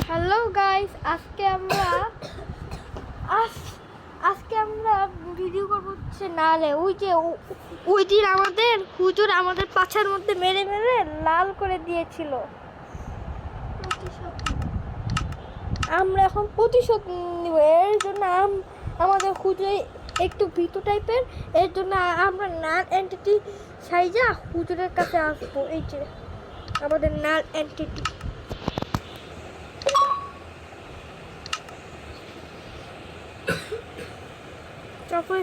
Hello guys, আজকে আমরা video করব হচ্ছে নালে। ওই দিন আমাদের হুজুর আমাদের পাছার মধ্যে মেরে মেরে লাল করে দিয়েছিল। আমরা এখন প্রতিশোধ নিব। এর জন্য আমাদের হুজুর একটু ভীতু টাইপের। এর জন্য আমরা নাল এন্টিটি সাইজা হুজুরের কাছে আসবো। এই যে আমাদের নাল এন্টিটি। তারপরে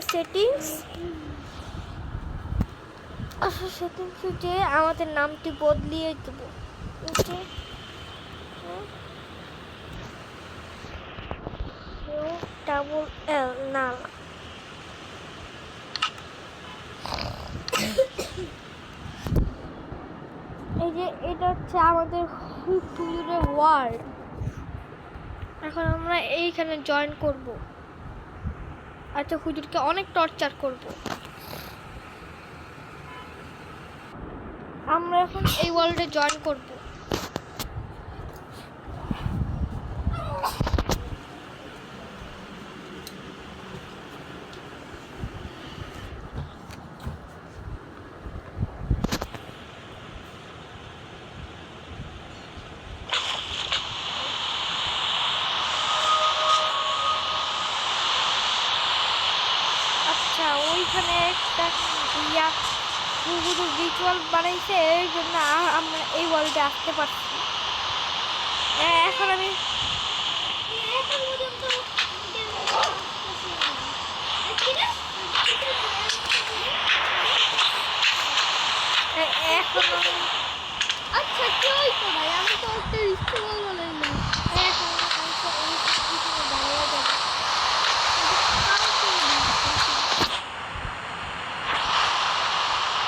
সেটিংসে যে আমাদের নামটি বদলিয়ে দেব। ডাবল এল নাল। এই যে এটা হচ্ছে আমাদের হুজুরের ওয়ার্ল্ড। এখন আমরা এইখানে জয়েন করব। আচ্ছা, হুজুরকে অনেক টর্চার করব। আমরা এখন এই ওয়ার্ল্ডে জয়েন করব। আচ্ছা, ওইখানে একটা রিচুয়াল বানাইছে, এই জন্য আমরা এই ওয়ার্ল্ডে আসতে পারছি। এখন আমি আচ্ছা কেউই তো ভাই, আমি তো একটা রিচুয়াল বানাইলাম।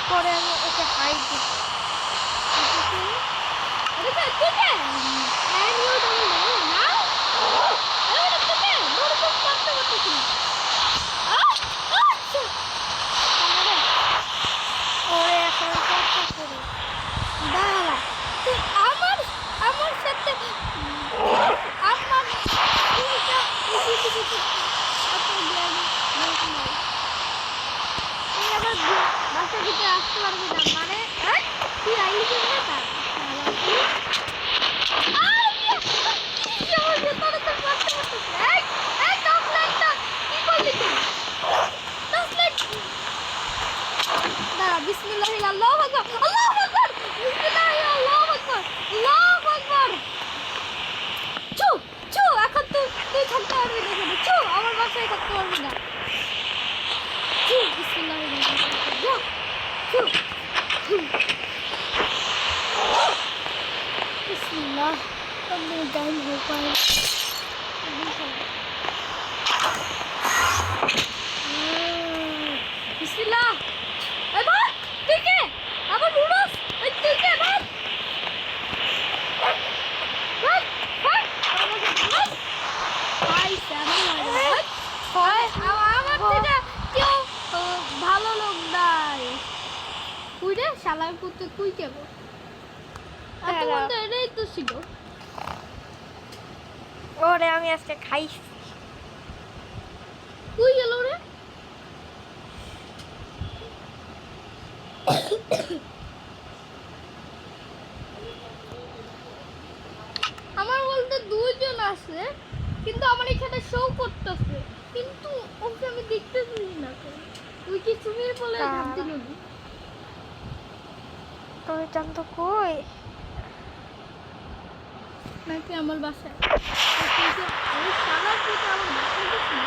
পরে আমি ওকে হাইট দিচ্ছি। আমার সাথে বাসার ভিতরে আসতে পারবি না, মানে তুই আইলি কেমনে তার বিসমিল্লাহি আল্লাহু আকবার, আল্লাহু আকবার, বিসমিল্লাহি আল্লাহু আকবার, আল্লাহু আকবার। চু চু, এখন তুই থাকতে পারবি না এখানে। চু, আমার বাসায় থাকতে পারবি না। চু, বিসমিল্লাহি আল্লাহু আকবার। চু চু, বিসমিল্লাহ। আমি টাইম হয়ে পাই। বিসমিল্লাহ। এবার তুই কে? আমার নুডলস। এই তুই কে ভাই? ভাই ভাই আমাকে নুডলস ভাই সামনে ভাই ভাই আমার থেকে কেউ ভালো লোক নাই। তুই রে শালার পুত্র, তুই কেবো এত বন্ধ এটাই তো ছিল। ওরে আমি আজকে খাইছি। তুই গেল রে। আমার বলতে দুইজন আছে, কিন্তু আমার এখানে শো করতেছে, কিন্তু ওকে আমি দেখতেছি না। তুই কি সুমির বলে ভাবতে নবি? তুই জানতো কই নাকি আমার বাসায়? আমি সারা থেকে আমার বাসায় গেছি।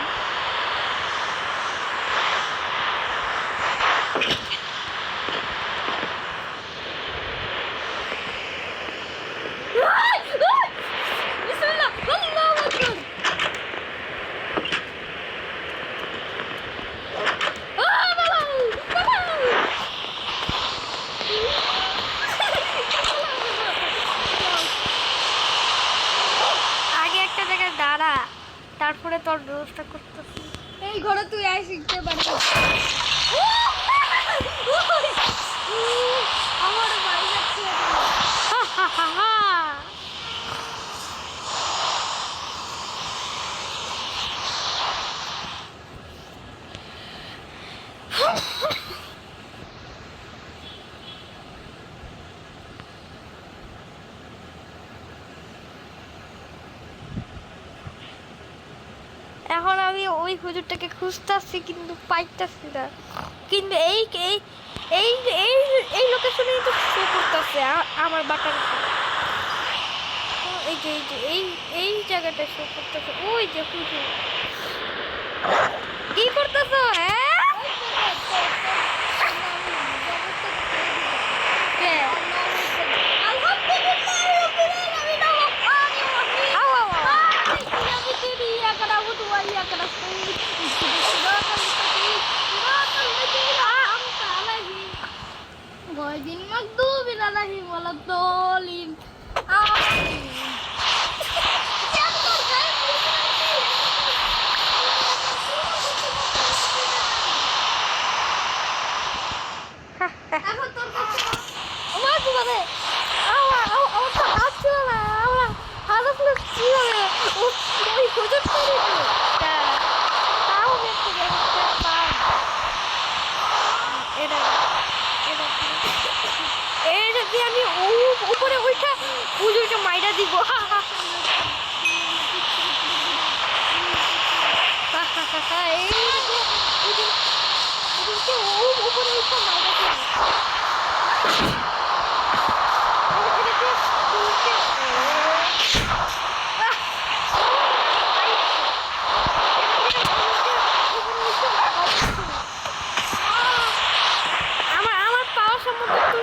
আগে একটা জায়গায় দাঁড়া, তারপরে তোর ব্যবস্থা করতেছি। এই ঘরে তুই আয় শিখতে পারবি। আমার বাড়ি যাচ্ছে। এখন আমি ওই হুজুরটাকে খুঁজতেছি কিন্তু পাইতেছি না। কিন্তু এই এই এই এই এই লোকেশনেই তো শো করতেছে আমার বাটার। এই যে এই এই জায়গাটা শো করতেছে। ওই যে হুজুর কি করতেছো? Gojin magdubi alaihi waladhdallin. Amin. এখন তোর কাছে আমার কি বলে আমার তো হাত ছিল না, আমার হাত ছিল না। ওই হুজুর করে তাও দেখতে পাম এটা এটা এটা দিয়ে আমি উপরে ওইটা হুজুরকে মাইরা দিব। উপরে ওইটা মাইরা দিব। আমার পাওয়ার সম্বন্ধে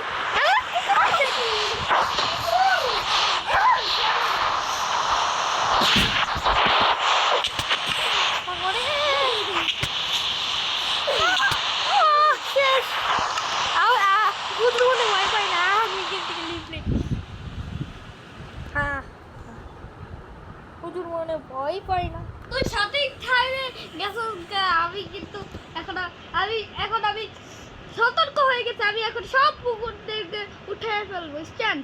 ভয় পাই না। তুই সঠিক টাইমে গেছিস। আমি কিন্তু এখন আমি সতর্ক হয়ে গেছি। আমি এখন সব পুকুর দেখে উঠে ফেলবো। স্ট্যান্ড